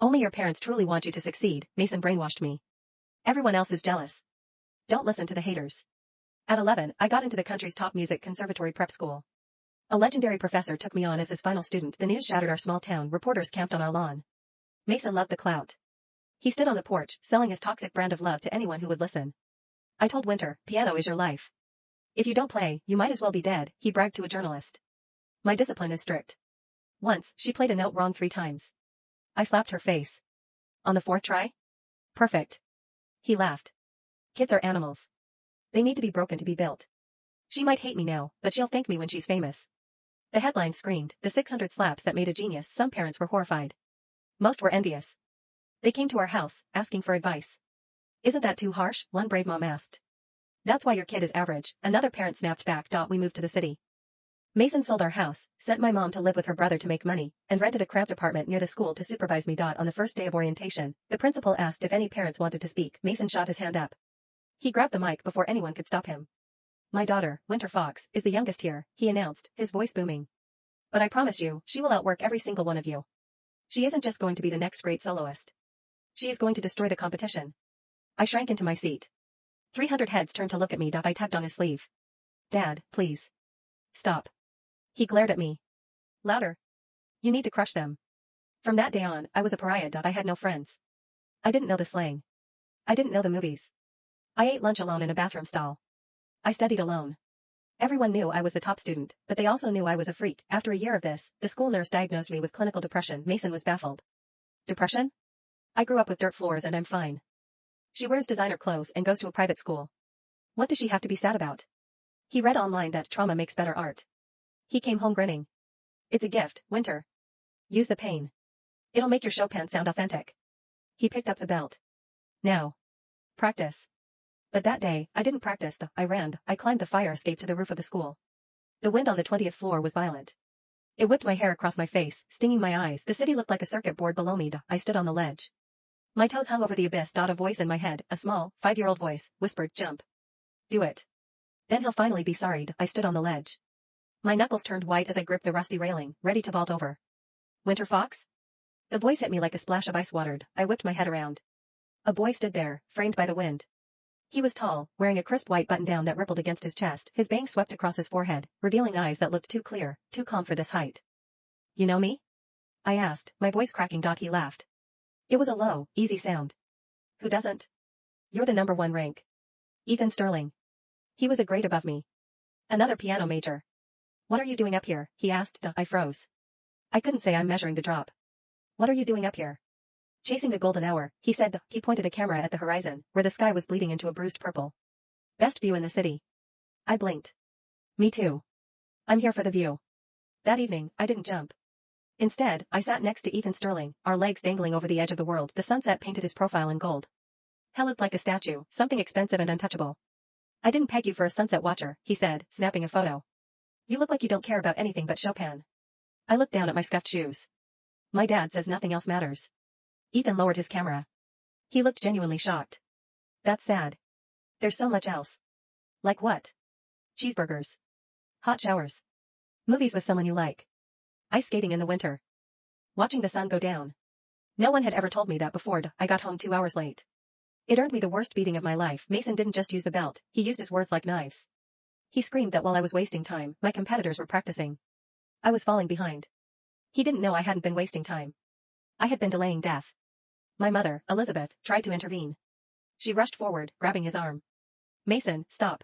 Only your parents truly want you to succeed, Mason brainwashed me. Everyone else is jealous. Don't listen to the haters. At 11, I got into the country's top music conservatory prep school. A legendary professor took me on as his final student. The news shattered our small town. Reporters camped on our lawn. Mason loved the clout. He stood on the porch, selling his toxic brand of love to anyone who would listen. I told Winter, piano is your life. If you don't play, you might as well be dead, he bragged to a journalist. My discipline is strict. Once, she played a note wrong 3 times. I slapped her face. On the 4th try? Perfect. He laughed. Kids are animals. They need to be broken to be built. She might hate me now, but she'll thank me when she's famous. The headline screamed, the 600 slaps that made a genius. Some parents were horrified. Most were envious. They came to our house, asking for advice. Isn't that too harsh? One brave mom asked. That's why your kid is average, another parent snapped back. We moved to the city. Mason sold our house, sent my mom to live with her brother to make money, and rented a cramped apartment near the school to supervise me. On the first day of orientation, the principal asked if any parents wanted to speak. Mason shot his hand up. He grabbed the mic before anyone could stop him. My daughter, Winter Fox, is the youngest here, he announced, his voice booming. But I promise you, she will outwork every single one of you. She isn't just going to be the next great soloist. She is going to destroy the competition. I shrank into my seat. 300 heads turned to look at me. I tugged on his sleeve. Dad, please. Stop. He glared at me. Louder. You need to crush them. From that day on, I was a pariah. I had no friends. I didn't know the slang. I didn't know the movies. I ate lunch alone in a bathroom stall. I studied alone. Everyone knew I was the top student, but they also knew I was a freak. After a year of this, the school nurse diagnosed me with clinical depression. Mason was baffled. Depression? I grew up with dirt floors and I'm fine. She wears designer clothes and goes to a private school. What does she have to be sad about? He read online that trauma makes better art. He came home grinning. It's a gift, Winter. Use the pain. It'll make your Chopin sound authentic. He picked up the belt. Now. Practice. But that day, I didn't practice. I ran. I climbed the fire escape to the roof of the school. The wind on the 20th floor was violent. It whipped my hair across my face, stinging my eyes. The city looked like a circuit board below me. I stood on the ledge. My toes hung over the abyss. A voice in my head, a small, 5-year-old voice, whispered, jump. Do it. Then he'll finally be sorry. I stood on the ledge. My knuckles turned white as I gripped the rusty railing, ready to vault over. Winter Fox? The voice hit me like a splash of ice water. I whipped my head around. A boy stood there, framed by the wind. He was tall, wearing a crisp white button-down that rippled against his chest. His bangs swept across his forehead, revealing eyes that looked too clear, too calm for this height. You know me? I asked, my voice cracking. He laughed. It was a low, easy sound. Who doesn't? You're the #1 rank. Ethan Sterling. He was a grade above me. Another piano major. What are you doing up here? He asked. I froze. I couldn't say. I'm measuring the drop. What are you doing up here? Chasing the golden hour, he said. He pointed a camera at the horizon, where the sky was bleeding into a bruised purple. Best view in the city. I blinked. Me too. I'm here for the view. That evening, I didn't jump. Instead, I sat next to Ethan Sterling, our legs dangling over the edge of the world. The sunset painted his profile in gold. Hell looked like a statue, something expensive and untouchable. I didn't peg you for a sunset watcher, he said, snapping a photo. You look like you don't care about anything but Chopin. I looked down at my scuffed shoes. My dad says nothing else matters. Ethan lowered his camera. He looked genuinely shocked. That's sad. There's so much else. Like what? Cheeseburgers. Hot showers. Movies with someone you like. Ice skating in the winter. Watching the sun go down. No one had ever told me that before. I got home 2 hours late. It earned me the worst beating of my life. Mason didn't just use the belt, he used his words like knives. He screamed that while I was wasting time, my competitors were practicing. I was falling behind. He didn't know I hadn't been wasting time. I had been delaying death. My mother, Elizabeth, tried to intervene. She rushed forward, grabbing his arm. Mason, stop.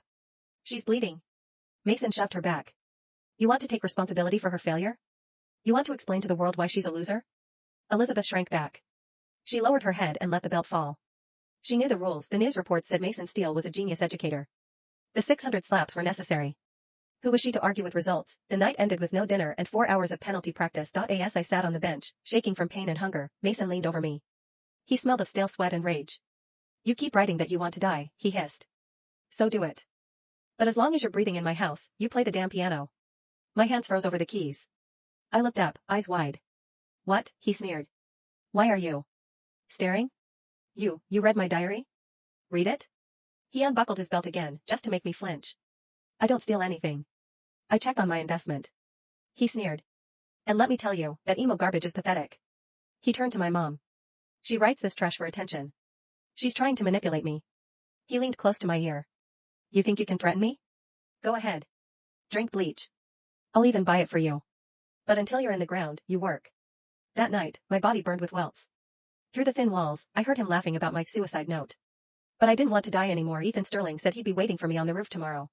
She's bleeding. Mason shoved her back. You want to take responsibility for her failure? You want to explain to the world why she's a loser? Elizabeth shrank back. She lowered her head and let the belt fall. She knew the rules. The news reports said Mason Steele was a genius educator. The 600 slaps were necessary. Who was she to argue with results? The night ended with no dinner and 4 hours of penalty practice. As I sat on the bench, shaking from pain and hunger, Mason leaned over me. He smelled of stale sweat and rage. You keep writing that you want to die, he hissed. So do it. But as long as you're breathing in my house, you play the damn piano. My hands froze over the keys. I looked up, eyes wide. What? He sneered. Why are you staring? You read my diary? Read it? He unbuckled his belt again, just to make me flinch. I don't steal anything. I check on my investment. He sneered. And let me tell you, that emo garbage is pathetic. He turned to my mom. She writes this trash for attention. She's trying to manipulate me. He leaned close to my ear. You think you can threaten me? Go ahead. Drink bleach. I'll even buy it for you. But until you're in the ground, you work. That night, my body burned with welts. Through the thin walls, I heard him laughing about my suicide note. But I didn't want to die anymore. Ethan Sterling said he'd be waiting for me on the roof tomorrow.